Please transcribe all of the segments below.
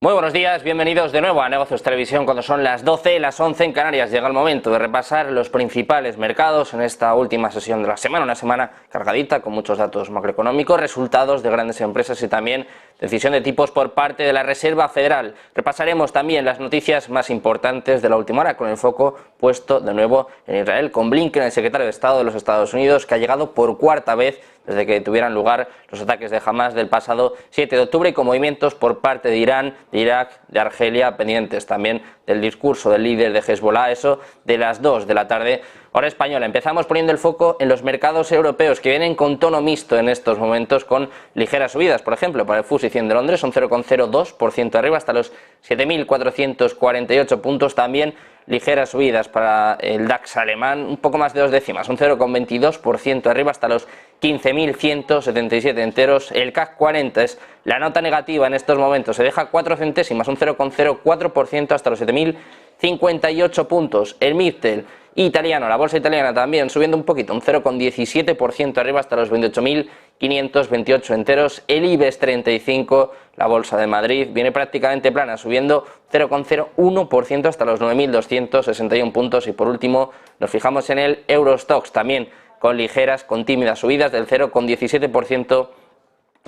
Muy buenos días, bienvenidos de nuevo a Negocios Televisión cuando son las 12, las 11 en Canarias. Llega el momento de repasar los principales mercados en esta última sesión de la semana, una semana cargadita con muchos datos macroeconómicos, resultados de grandes empresas y también decisión de tipos por parte de la Reserva Federal. Repasaremos también las noticias más importantes de la última hora con el foco puesto de nuevo en Israel, con Blinken, el secretario de Estado de los Estados Unidos, que ha llegado por cuarta vez desde que tuvieran lugar los ataques de Hamas del pasado 7 de octubre y con movimientos por parte de Irán, de Irak, de Argelia, pendientes también del discurso del líder de Hezbollah, eso de las 2 de la tarde, hora española. Empezamos poniendo el foco en los mercados europeos que vienen con tono mixto en estos momentos con ligeras subidas. Por ejemplo, para el FTSE 100 de Londres un 0,02% arriba hasta los 7.448 puntos, también ligeras subidas para el DAX alemán, un poco más de 2 décimas, un 0,22% arriba hasta los 15.177 enteros. El CAC 40 es la nota negativa en estos momentos, se deja 4 centésimas, un 0,04% hasta los 7.058 puntos. El MIPTEL italiano, la bolsa italiana también subiendo un poquito, un 0,17% arriba hasta los 28.528 enteros. El IBEX 35, la bolsa de Madrid, viene prácticamente plana, subiendo 0,01% hasta los 9.261 puntos. Y por último nos fijamos en el Eurostoxx, también con ligeras, con tímidas subidas del 0,17%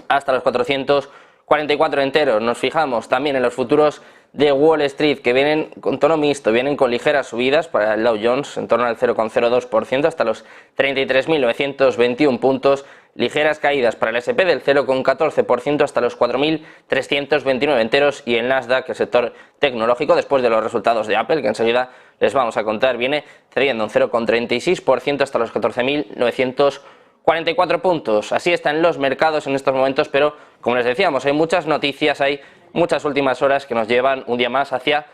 hasta los 444 enteros. Nos fijamos también en los futuros de Wall Street, que vienen con tono mixto, vienen con ligeras subidas para el Dow Jones en torno al 0,02% hasta los 33.921 puntos, ligeras caídas para el S&P del 0,14% hasta los 4.329 enteros, y el Nasdaq, el sector tecnológico, después de los resultados de Apple, que enseguida les vamos a contar, viene cediendo un 0,36% hasta los 14.944 puntos. Así están los mercados en estos momentos, pero como les decíamos, hay muchas noticias, hay muchas últimas horas que nos llevan un día más hacia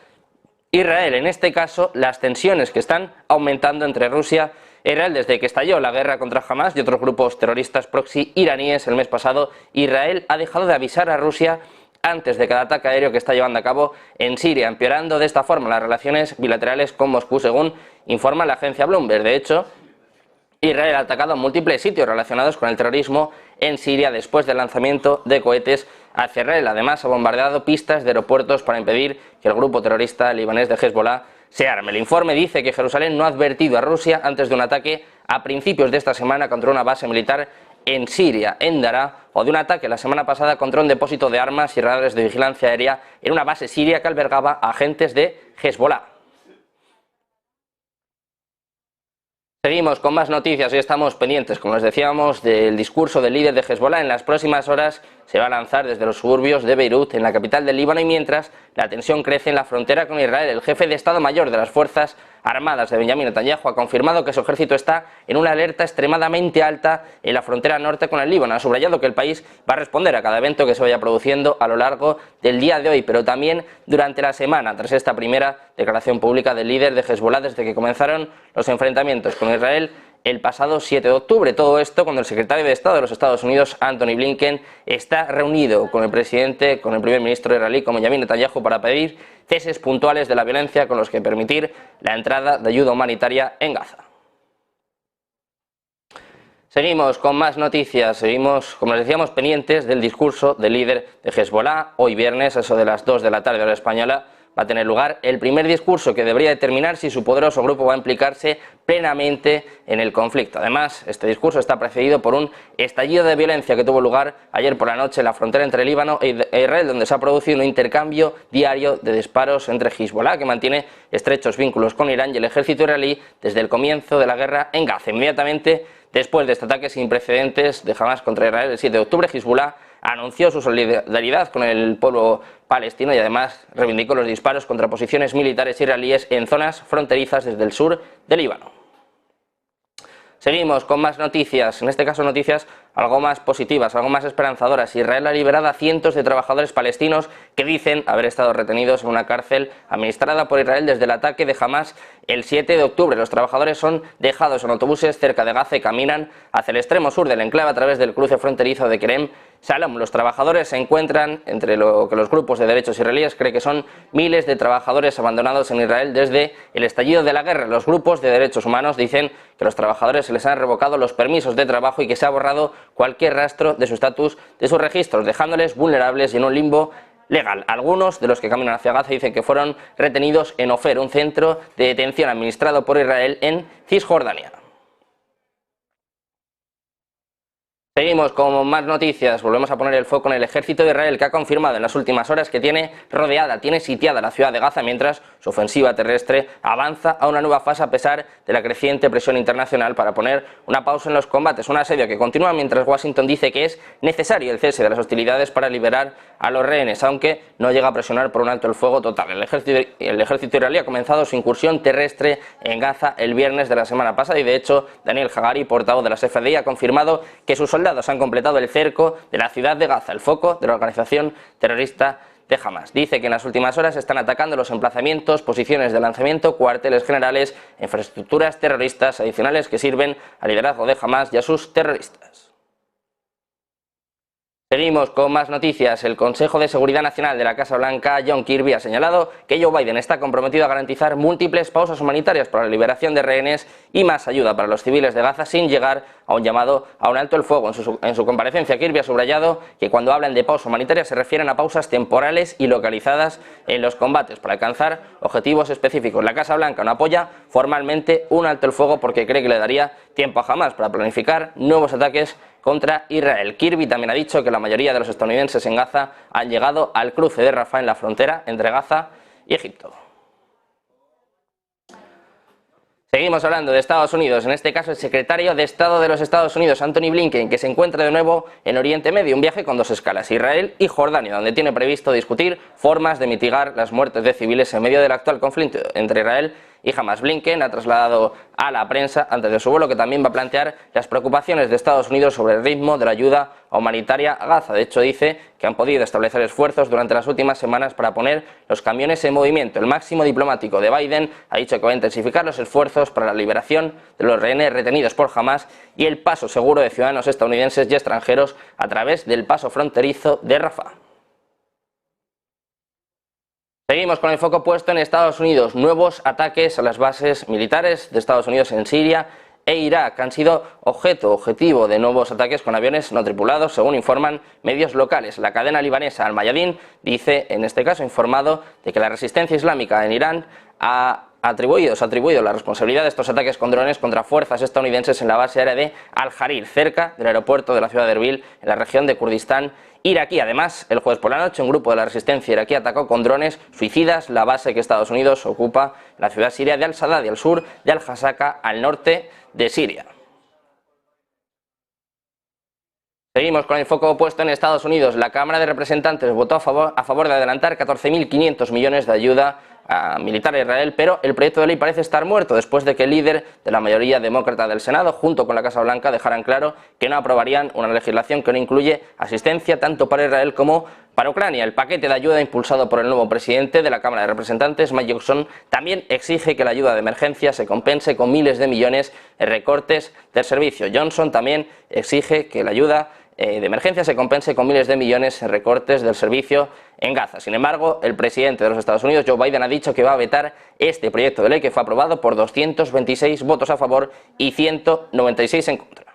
Israel. En este caso, las tensiones que están aumentando entre Rusia e Israel desde que estalló la guerra contra Hamas y otros grupos terroristas proxy iraníes el mes pasado. Israel ha dejado de avisar a Rusia antes de cada ataque aéreo que está llevando a cabo en Siria, empeorando de esta forma las relaciones bilaterales con Moscú, según informa la agencia Bloomberg. De hecho, Israel ha atacado múltiples sitios relacionados con el terrorismo en Siria después del lanzamiento de cohetes hacia Israel. Además, ha bombardeado pistas de aeropuertos para impedir que el grupo terrorista libanés de Hezbollah se arme. El informe dice que Jerusalén no ha advertido a Rusia antes de un ataque a principios de esta semana contra una base militar en Siria, en Daraa, o de un ataque la semana pasada contra un depósito de armas y radares de vigilancia aérea en una base siria que albergaba a agentes de Hezbollah. Seguimos con más noticias y estamos pendientes, como les decíamos, del discurso del líder de Hezbollah. En las próximas horas se va a lanzar desde los suburbios de Beirut, en la capital del Líbano, y mientras la tensión crece en la frontera con Israel, el jefe de Estado Mayor de las Fuerzas Armadas de Benjamin Netanyahu ha confirmado que su ejército está en una alerta extremadamente alta en la frontera norte con el Líbano. Ha subrayado que el país va a responder a cada evento que se vaya produciendo a lo largo del día de hoy, pero también durante la semana, tras esta primera declaración pública del líder de Hezbollah desde que comenzaron los enfrentamientos con Israel el pasado 7 de octubre. Todo esto cuando el secretario de Estado de los Estados Unidos, Antony Blinken, está reunido con el presidente, con el primer ministro israelí, con Benjamin Netanyahu, para pedir ceses puntuales de la violencia con los que permitir la entrada de ayuda humanitaria en Gaza. Seguimos con más noticias, seguimos, como les decíamos, pendientes del discurso del líder de Hezbollah. Hoy viernes, a eso de las 2 de la tarde hora española, va a tener lugar el primer discurso que debería determinar si su poderoso grupo va a implicarse plenamente en el conflicto. Además, este discurso está precedido por un estallido de violencia que tuvo lugar ayer por la noche en la frontera entre Líbano e Israel, donde se ha producido un intercambio diario de disparos entre Hezbollah, que mantiene estrechos vínculos con Irán, y el ejército israelí desde el comienzo de la guerra en Gaza. Inmediatamente después de este ataque sin precedentes de Hamas contra Israel el 7 de octubre, Hezbollah anunció su solidaridad con el pueblo palestino y además reivindicó los disparos contra posiciones militares israelíes en zonas fronterizas desde el sur del Líbano. Seguimos con más noticias, en este caso noticias algo más positivas, algo más esperanzadoras. Israel ha liberado a cientos de trabajadores palestinos que dicen haber estado retenidos en una cárcel administrada por Israel desde el ataque de Hamas el 7 de octubre. Los trabajadores son dejados en autobuses cerca de Gaza y caminan hacia el extremo sur del enclave a través del cruce fronterizo de Kerem Shalom. Los trabajadores se encuentran entre lo que los grupos de derechos israelíes creen que son miles de trabajadores abandonados en Israel desde el estallido de la guerra. Los grupos de derechos humanos dicen que a los trabajadores se les han revocado los permisos de trabajo y que se ha borrado cualquier rastro de su estatus, de sus registros, dejándoles vulnerables y en un limbo legal. Algunos de los que caminan hacia Gaza dicen que fueron retenidos en Ofer, un centro de detención administrado por Israel en Cisjordania. Seguimos con más noticias, volvemos a poner el foco en el ejército de Israel, que ha confirmado en las últimas horas que tiene sitiada la ciudad de Gaza, mientras su ofensiva terrestre avanza a una nueva fase a pesar de la creciente presión internacional para poner una pausa en los combates. Un asedio que continúa mientras Washington dice que es necesario el cese de las hostilidades para liberar a los rehenes, aunque no llega a presionar por un alto el fuego total. El ejército israelí ha comenzado su incursión terrestre en Gaza el viernes de la semana pasada y de hecho Daniel Hagari, portavoz de las FDI, ha confirmado que sus soldados han completado el cerco de la ciudad de Gaza, el foco de la organización terrorista de Hamas. Dice que en las últimas horas están atacando los emplazamientos, posiciones de lanzamiento, cuarteles generales, infraestructuras terroristas adicionales que sirven al liderazgo de Hamas y a sus terroristas. Seguimos con más noticias. El Consejo de Seguridad Nacional de la Casa Blanca, John Kirby, ha señalado que Joe Biden está comprometido a garantizar múltiples pausas humanitarias para la liberación de rehenes y más ayuda para los civiles de Gaza sin llegar a un llamado a un alto el fuego. En su comparecencia, Kirby ha subrayado que cuando hablan de pausa humanitaria se refieren a pausas temporales y localizadas en los combates para alcanzar objetivos específicos. La Casa Blanca no apoya formalmente un alto el fuego porque cree que le daría tiempo a Hamas para planificar nuevos ataques contra Israel. Kirby también ha dicho que la mayoría de los estadounidenses en Gaza han llegado al cruce de Rafah en la frontera entre Gaza y Egipto. Seguimos hablando de Estados Unidos, en este caso el secretario de Estado de los Estados Unidos, Antony Blinken, que se encuentra de nuevo en Oriente Medio, un viaje con dos escalas, Israel y Jordania, donde tiene previsto discutir formas de mitigar las muertes de civiles en medio del actual conflicto entre Israel y Hamas. Blinken ha trasladado a la prensa antes de su vuelo que también va a plantear las preocupaciones de Estados Unidos sobre el ritmo de la ayuda humanitaria a Gaza. De hecho, dice que han podido establecer esfuerzos durante las últimas semanas para poner los camiones en movimiento. El máximo diplomático de Biden ha dicho que va a intensificar los esfuerzos para la liberación de los rehenes retenidos por Hamas y el paso seguro de ciudadanos estadounidenses y extranjeros a través del paso fronterizo de Rafah. Seguimos con el foco puesto en Estados Unidos. Nuevos ataques a las bases militares de Estados Unidos en Siria e Irak han sido objetivo de nuevos ataques con aviones no tripulados, según informan medios locales. La cadena libanesa Al Mayadin dice, en este caso, informado de que la resistencia islámica en Irán se ha atribuido la responsabilidad de estos ataques con drones contra fuerzas estadounidenses en la base aérea de Al-Jarir, cerca del aeropuerto de la ciudad de Erbil, en la región de Kurdistán iraquí. Además, el jueves por la noche, un grupo de la resistencia iraquí atacó con drones suicidas la base que Estados Unidos ocupa en la ciudad siria de Al-Sadadi, al sur de Al-Hasaka, al norte de Siria. Seguimos con el foco puesto en Estados Unidos. La Cámara de Representantes votó a favor de adelantar 14.500 millones de ayuda militar a Israel, pero el proyecto de ley parece estar muerto después de que el líder de la mayoría demócrata del Senado, junto con la Casa Blanca, dejaran claro que no aprobarían una legislación que no incluye asistencia tanto para Israel como para Ucrania. El paquete de ayuda impulsado por el nuevo presidente de la Cámara de Representantes, Mike Johnson, también exige que la ayuda de emergencia se compense con miles de millones en recortes del servicio. Johnson también exige que la ayuda de emergencia se compense con miles de millones en recortes del servicio en Gaza. Sin embargo, el presidente de los Estados Unidos, Joe Biden, ha dicho que va a vetar este proyecto de ley que fue aprobado por 226 votos a favor y 196 en contra.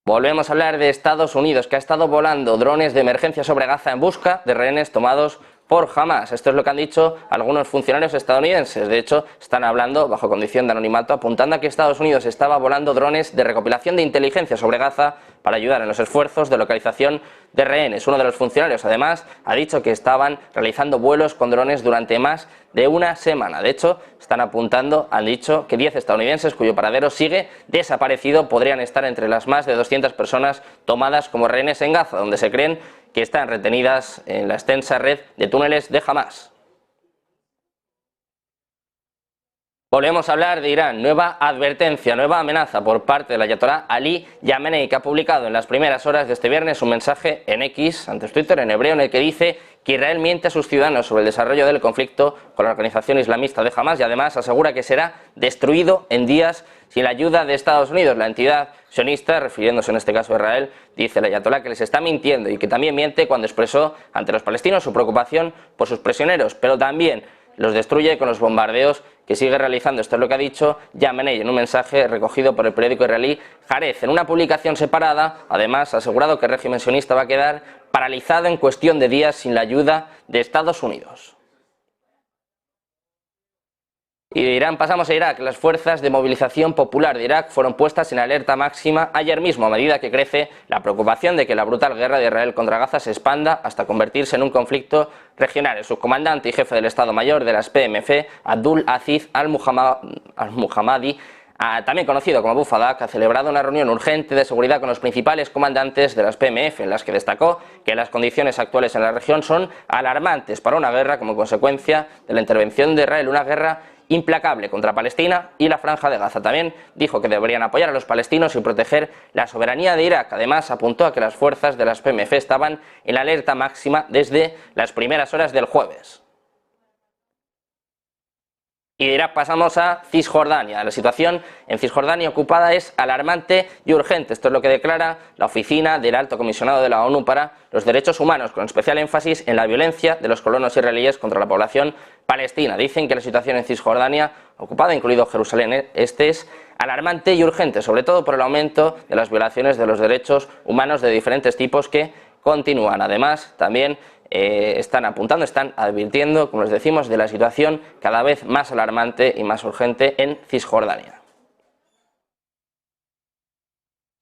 Volvemos a hablar de Estados Unidos, que ha estado volando drones de emergencia sobre Gaza en busca de rehenes tomados por Hamas. Esto es lo que han dicho algunos funcionarios estadounidenses. De hecho, están hablando bajo condición de anonimato, apuntando a que Estados Unidos estaba volando drones de recopilación de inteligencia sobre Gaza para ayudar en los esfuerzos de localización de rehenes. Uno de los funcionarios, además, ha dicho que estaban realizando vuelos con drones durante más de una semana. De hecho, están apuntando, han dicho que 10 estadounidenses cuyo paradero sigue desaparecido podrían estar entre las más de 200 personas tomadas como rehenes en Gaza, donde se creen que están retenidas en la extensa red de túneles de Hamas. Volvemos a hablar de Irán. Nueva advertencia, nueva amenaza por parte del ayatolá Ali Khamenei, que ha publicado en las primeras horas de este viernes un mensaje en X, antes Twitter, en hebreo, en el que dice que Israel miente a sus ciudadanos sobre el desarrollo del conflicto con la organización islamista de Hamas y además asegura que será destruido en días sin la ayuda de Estados Unidos. La entidad sionista, refiriéndose en este caso a Israel, dice el ayatolá que les está mintiendo y que también miente cuando expresó ante los palestinos su preocupación por sus prisioneros, pero también los destruye con los bombardeos que sigue realizando. Esto es lo que ha dicho Yamenei en un mensaje recogido por el periódico israelí Haaretz. En una publicación separada, además, ha asegurado que el régimen sionista va a quedar paralizado en cuestión de días sin la ayuda de Estados Unidos. Y de Irán pasamos a Irak. Las fuerzas de movilización popular de Irak fueron puestas en alerta máxima ayer mismo, a medida que crece la preocupación de que la brutal guerra de Israel contra Gaza se expanda hasta convertirse en un conflicto regional. El subcomandante y jefe del Estado Mayor de las PMF, Abdul Aziz al-Muhammadi, también conocido como Abu Fadak, ha celebrado una reunión urgente de seguridad con los principales comandantes de las PMF, en las que destacó que las condiciones actuales en la región son alarmantes para una guerra como consecuencia de la intervención de Israel, una guerra implacable contra Palestina y la Franja de Gaza. También dijo que deberían apoyar a los palestinos y proteger la soberanía de Irak. Además, apuntó a que las fuerzas de las PMF estaban en la alerta máxima desde las primeras horas del jueves. Y de Irak pasamos a Cisjordania. La situación en Cisjordania ocupada es alarmante y urgente. Esto es lo que declara la Oficina del Alto Comisionado de la ONU para los Derechos Humanos, con especial énfasis en la violencia de los colonos israelíes contra la población palestina. Dicen que la situación en Cisjordania ocupada, incluido Jerusalén Este, es alarmante y urgente, sobre todo por el aumento de las violaciones de los derechos humanos de diferentes tipos que continúan. Además, también están advirtiendo, como les decimos, de la situación cada vez más alarmante y más urgente en Cisjordania.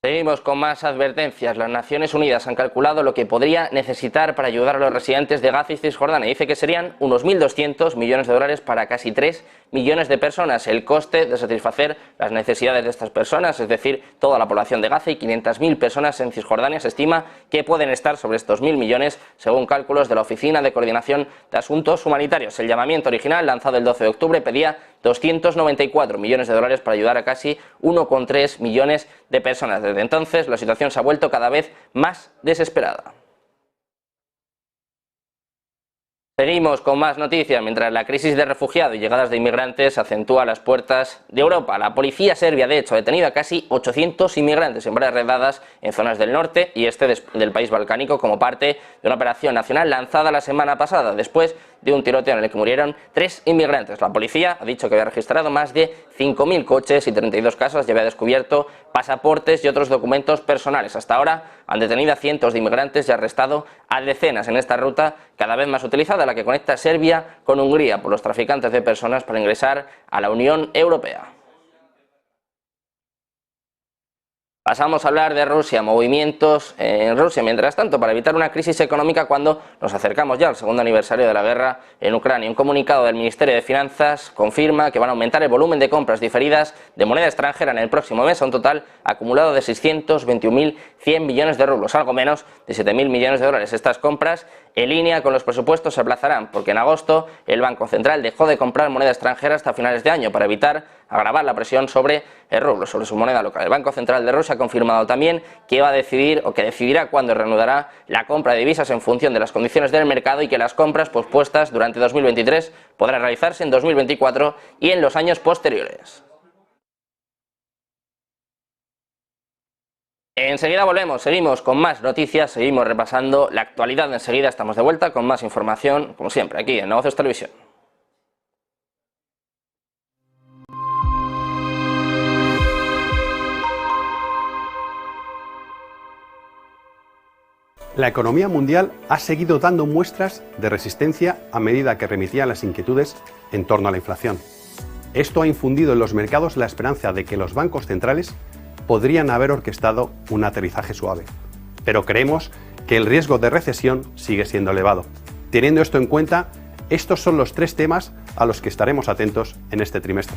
Seguimos con más advertencias. Las Naciones Unidas han calculado lo que podría necesitar para ayudar a los residentes de Gaza y Cisjordania. Dice que serían unos 1.200 millones de dólares para casi 3 millones de personas. El coste de satisfacer las necesidades de estas personas, es decir, toda la población de Gaza y 500.000 personas en Cisjordania, se estima que pueden estar sobre estos 1.000 millones, según cálculos de la Oficina de Coordinación de Asuntos Humanitarios. El llamamiento original, lanzado el 12 de octubre, pedía 294 millones de dólares para ayudar a casi 1,3 millones de personas. Desde entonces, la situación se ha vuelto cada vez más desesperada. Seguimos con más noticias. Mientras la crisis de refugiados y llegadas de inmigrantes se acentúa a las puertas de Europa, la policía serbia, de hecho, ha detenido a casi 800 inmigrantes en varias redadas en zonas del norte y este del país balcánico, como parte de una operación nacional lanzada la semana pasada, después de un tiroteo en el que murieron 3 inmigrantes. La policía ha dicho que había registrado más de 5.000 coches y 32 casas y había descubierto pasaportes y otros documentos personales. Hasta ahora han detenido a cientos de inmigrantes y arrestado a decenas en esta ruta cada vez más utilizada, la que conecta Serbia con Hungría por los traficantes de personas para ingresar a la Unión Europea. Pasamos a hablar de Rusia, movimientos en Rusia, mientras tanto, para evitar una crisis económica cuando nos acercamos ya al segundo aniversario de la guerra en Ucrania. Un comunicado del Ministerio de Finanzas confirma que van a aumentar el volumen de compras diferidas de moneda extranjera en el próximo mes a un total acumulado de 621.100 millones de rublos, algo menos de 7.000 millones de dólares. Estas compras, en línea con los presupuestos, se aplazarán porque en agosto el Banco Central dejó de comprar moneda extranjera hasta finales de año para evitar agravar la presión sobre el rublo, sobre su moneda local. El Banco Central de Rusia ha confirmado también que va a decidir o que decidirá cuándo reanudará la compra de divisas en función de las condiciones del mercado y que las compras pospuestas durante 2023 podrán realizarse en 2024 y en los años posteriores. Enseguida volvemos, seguimos con más noticias, seguimos repasando la actualidad. Enseguida estamos de vuelta con más información, como siempre, aquí en Negocios Televisión. La economía mundial ha seguido dando muestras de resistencia a medida que remitían las inquietudes en torno a la inflación. Esto ha infundido en los mercados la esperanza de que los bancos centrales podrían haber orquestado un aterrizaje suave. Pero creemos que el riesgo de recesión sigue siendo elevado. Teniendo esto en cuenta, estos son los 3 temas a los que estaremos atentos en este trimestre.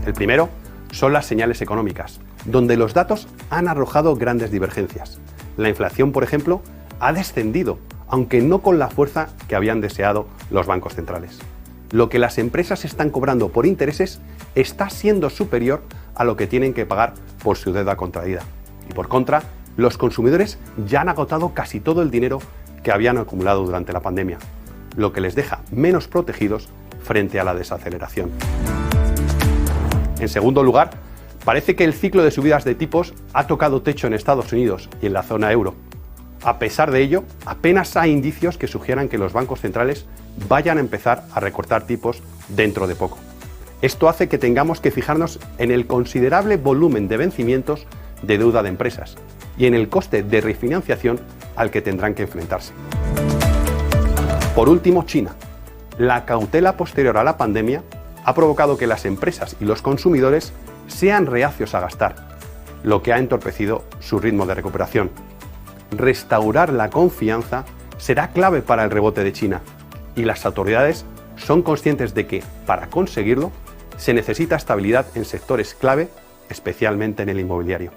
El primero son las señales económicas, donde los datos han arrojado grandes divergencias. La inflación, por ejemplo, ha descendido, aunque no con la fuerza que habían deseado los bancos centrales. Lo que las empresas están cobrando por intereses está siendo superior a lo que tienen que pagar por su deuda contraída. Y por contra, los consumidores ya han agotado casi todo el dinero que habían acumulado durante la pandemia, lo que les deja menos protegidos frente a la desaceleración. En segundo lugar, parece que el ciclo de subidas de tipos ha tocado techo en Estados Unidos y en la zona euro. A pesar de ello, apenas hay indicios que sugieran que los bancos centrales vayan a empezar a recortar tipos dentro de poco. Esto hace que tengamos que fijarnos en el considerable volumen de vencimientos de deuda de empresas y en el coste de refinanciación al que tendrán que enfrentarse. Por último, China. La cautela posterior a la pandemia ha provocado que las empresas y los consumidores sean reacios a gastar, lo que ha entorpecido su ritmo de recuperación. Restaurar la confianza será clave para el rebote de China y las autoridades son conscientes de que, para conseguirlo, se necesita estabilidad en sectores clave, especialmente en el inmobiliario.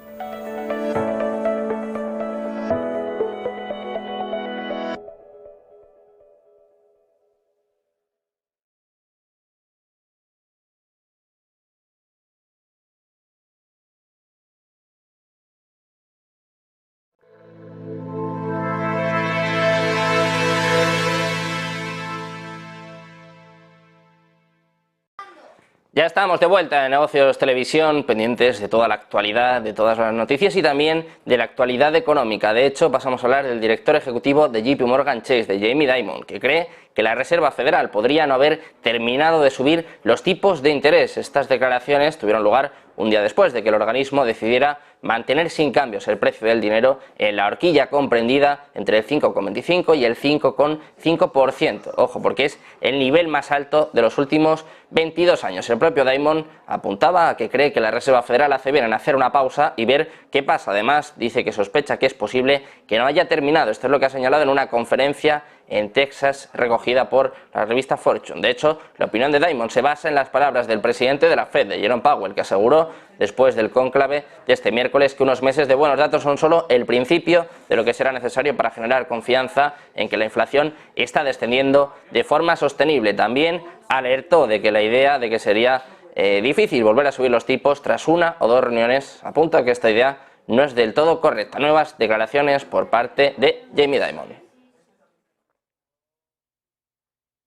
Ya estamos de vuelta en Negocios Televisión, pendientes de toda la actualidad, de todas las noticias y también de la actualidad económica. De hecho, pasamos a hablar del director ejecutivo de JP Morgan Chase, de Jamie Dimon, que cree que la Reserva Federal podría no haber terminado de subir los tipos de interés. Estas declaraciones tuvieron lugar un día después de que el organismo decidiera mantener sin cambios el precio del dinero en la horquilla comprendida entre el 5,25 y el 5,5%. Ojo, porque es el nivel más alto de los últimos 22 años. El propio Dimon apuntaba a que cree que la Reserva Federal hace bien en hacer una pausa y ver qué pasa. Además, dice que sospecha que es posible que no haya terminado. Esto es lo que ha señalado en una conferencia en Texas recogida por la revista Fortune. De hecho, la opinión de Dimon se basa en las palabras del presidente de la Fed, de Jerome Powell, que aseguró después del cónclave de este miércoles que unos meses de buenos datos son solo el principio de lo que será necesario para generar confianza en que la inflación está descendiendo de forma sostenible. También alertó de que la idea de que sería difícil volver a subir los tipos tras una o dos reuniones apunta a que esta idea no es del todo correcta. Nuevas declaraciones por parte de Jamie Dimon.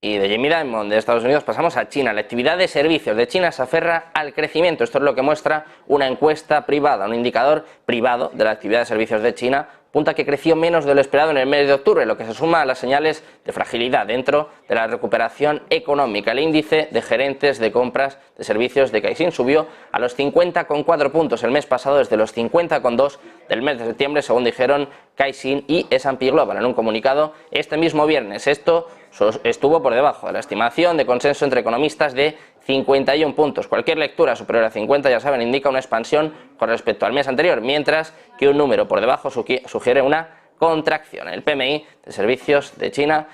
Y de Jamie Dimon de Estados Unidos pasamos a China. La actividad de servicios de China se aferra al crecimiento. Esto es lo que muestra una encuesta privada, un indicador privado de la actividad de servicios de China. Apunta que creció menos de lo esperado en el mes de octubre, lo que se suma a las señales de fragilidad dentro de la recuperación económica. El índice de gerentes de compras de servicios de Caixin subió a los 50,4 puntos el mes pasado desde los 50,2 del mes de septiembre, según dijeron Caixin y S&P Global en un comunicado este mismo viernes. Esto estuvo por debajo de la estimación de consenso entre economistas de 51 puntos. Cualquier lectura superior a 50, ya saben, indica una expansión con respecto al mes anterior, mientras que un número por debajo sugiere una contracción. El PMI de servicios de China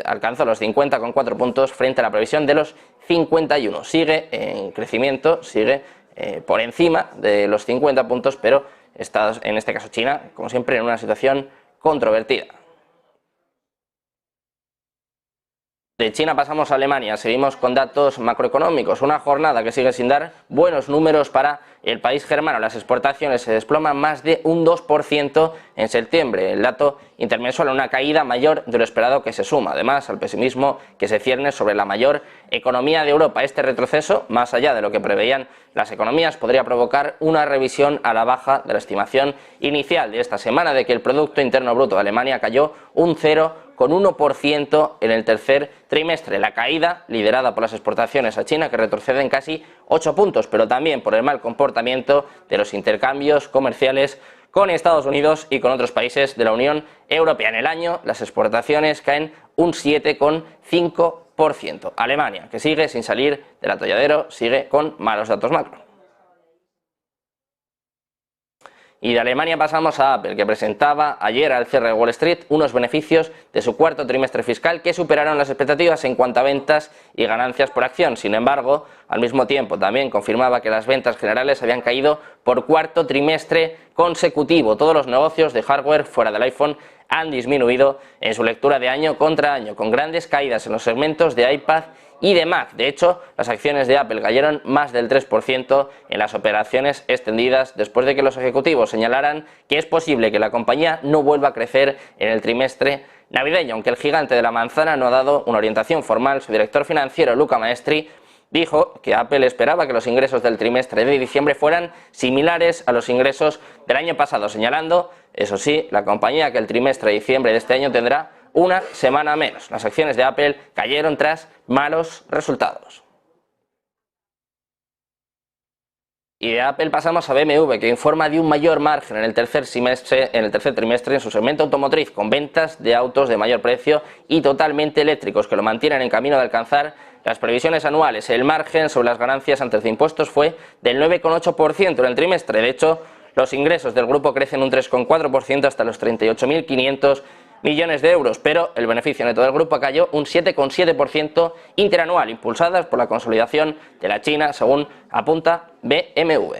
alcanzó los 50,4 puntos frente a la previsión de los 51. Sigue en crecimiento, sigue por encima de los 50 puntos, pero está, en este caso China, como siempre, en una situación controvertida. De China pasamos a Alemania, seguimos con datos macroeconómicos, una jornada que sigue sin dar buenos números para el país germano. Las exportaciones se desploman más de un 2% en septiembre, el dato intermensual, una caída mayor de lo esperado que se suma, además al pesimismo que se cierne sobre la mayor economía de Europa. Este retroceso, más allá de lo que preveían las economías, podría provocar una revisión a la baja de la estimación inicial de esta semana de que el Producto Interno Bruto de Alemania cayó un 0,1% en el tercer trimestre. La caída, liderada por las exportaciones a China, que retroceden casi 8 puntos, pero también por el mal comportamiento de los intercambios comerciales con Estados Unidos y con otros países de la Unión Europea. En el año, las exportaciones caen un 7,5%. Alemania, que sigue sin salir del atolladero, sigue con malos datos macro. Y de Alemania pasamos a Apple, que presentaba ayer al cierre de Wall Street unos beneficios de su cuarto trimestre fiscal que superaron las expectativas en cuanto a ventas y ganancias por acción. Sin embargo, al mismo tiempo también confirmaba que las ventas generales habían caído por cuarto trimestre consecutivo. Todos los negocios de hardware fuera del iPhone han disminuido en su lectura de año contra año, con grandes caídas en los segmentos de iPad y de Mac. De hecho, las acciones de Apple cayeron más del 3% en las operaciones extendidas después de que los ejecutivos señalaran que es posible que la compañía no vuelva a crecer en el trimestre navideño. Aunque el gigante de la manzana no ha dado una orientación formal, su director financiero, Luca Maestri, dijo que Apple esperaba que los ingresos del trimestre de diciembre fueran similares a los ingresos del año pasado, señalando, eso sí, la compañía que el trimestre de diciembre de este año tendrá una semana menos. Las acciones de Apple cayeron tras malos resultados. Y de Apple pasamos a BMW, que informa de un mayor margen en el tercer trimestre en su segmento automotriz, con ventas de autos de mayor precio y totalmente eléctricos, que lo mantienen en camino de alcanzar las previsiones anuales. El margen sobre las ganancias antes de impuestos fue del 9,8% en el trimestre. De hecho, los ingresos del grupo crecen un 3,4% hasta los 38.500 millones de euros, pero el beneficio neto del grupo cayó un 7,7% interanual, impulsadas por la consolidación de la China, según apunta BMW.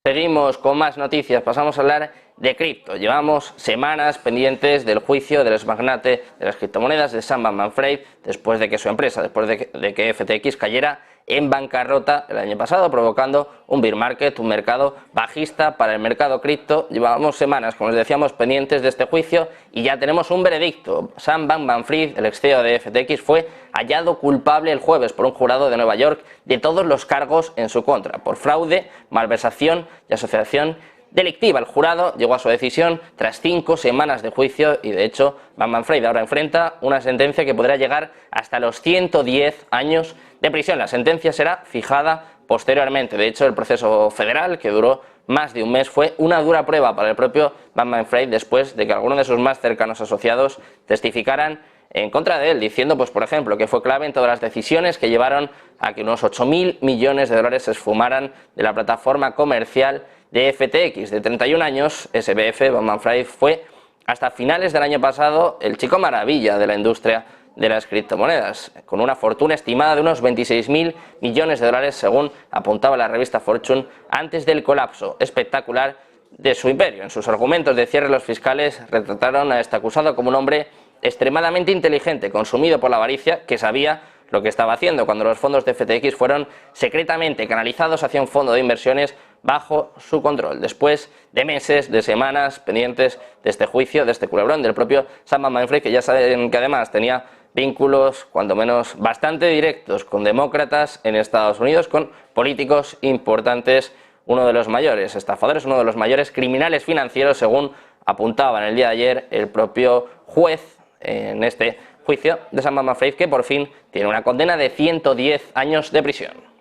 Seguimos con más noticias, pasamos a hablar de cripto. Llevamos semanas pendientes del juicio del exmagnate de las criptomonedas de Sam Bankman-Fried, después de que su empresa, después de que FTX cayera en bancarrota el año pasado, provocando un bear market, un mercado bajista para el mercado cripto. Llevamos semanas, como les decíamos, pendientes de este juicio y ya tenemos un veredicto. Sam Bankman-Fried, el ex CEO de FTX, fue hallado culpable el jueves por un jurado de Nueva York de todos los cargos en su contra, por fraude, malversación y asociación delictiva. El jurado llegó a su decisión tras 5 semanas de juicio y, de hecho, Bankman-Fried ahora enfrenta una sentencia que podrá llegar hasta los 110 años de prisión. La sentencia será fijada posteriormente. De hecho, el proceso federal, que duró más de un mes, fue una dura prueba para el propio Bankman-Fried después de que algunos de sus más cercanos asociados testificaran en contra de él, diciendo, pues por ejemplo, que fue clave en todas las decisiones que llevaron a que unos 8.000 millones de dólares se esfumaran de la plataforma comercial de FTX. De 31 años, SBF, Bankman-Fried, fue hasta finales del año pasado el chico maravilla de la industria de las criptomonedas, con una fortuna estimada de unos 26.000 millones de dólares, según apuntaba la revista Fortune, antes del colapso espectacular de su imperio. En sus argumentos de cierre, los fiscales retrataron a este acusado como un hombre extremadamente inteligente, consumido por la avaricia, que sabía lo que estaba haciendo cuando los fondos de FTX fueron secretamente canalizados hacia un fondo de inversiones bajo su control. Después de meses, de semanas pendientes de este juicio, de este culebrón del propio Sam Bankman-Fried, que ya saben que además tenía vínculos, cuando menos bastante directos, con demócratas en Estados Unidos, con políticos importantes, uno de los mayores estafadores, uno de los mayores criminales financieros, según apuntaba en el día de ayer el propio juez en este juicio de Sam Bankman-Fried, que por fin tiene una condena de 110 años de prisión.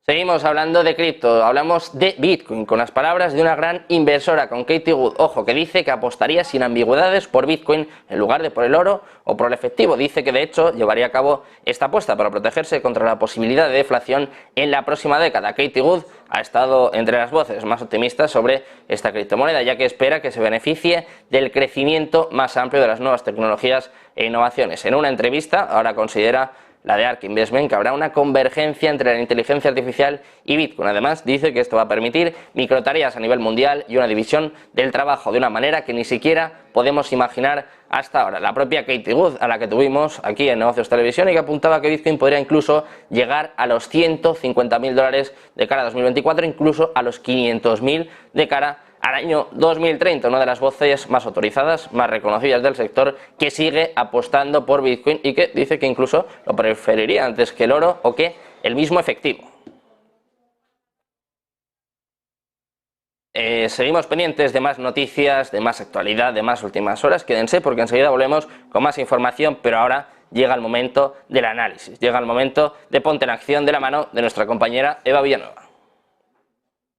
Seguimos hablando de cripto, hablamos de Bitcoin, con las palabras de una gran inversora, con Cathie Wood, ojo, que dice que apostaría sin ambigüedades por Bitcoin en lugar de por el oro o por el efectivo. Dice que de hecho llevaría a cabo esta apuesta para protegerse contra la posibilidad de deflación en la próxima década. Cathie Wood ha estado entre las voces más optimistas sobre esta criptomoneda, ya que espera que se beneficie del crecimiento más amplio de las nuevas tecnologías e innovaciones. En una entrevista, ahora considera, la de ARK Investment, que habrá una convergencia entre la inteligencia artificial y Bitcoin. Además, dice que esto va a permitir microtareas a nivel mundial y una división del trabajo de una manera que ni siquiera podemos imaginar hasta ahora. La propia Cathie Wood, a la que tuvimos aquí en Negocios Televisión, y que apuntaba que Bitcoin podría incluso llegar a los 150.000 dólares de cara a 2024, incluso a los 500.000 de cara al año 2030, una de las voces más autorizadas, más reconocidas del sector, que sigue apostando por Bitcoin y que dice que incluso lo preferiría antes que el oro o que el mismo efectivo. Seguimos pendientes de más noticias, de más actualidad, de más últimas horas. Quédense porque enseguida volvemos con más información, pero ahora llega el momento del análisis, llega el momento de Ponte en Acción de la mano de nuestra compañera Eva Villanueva.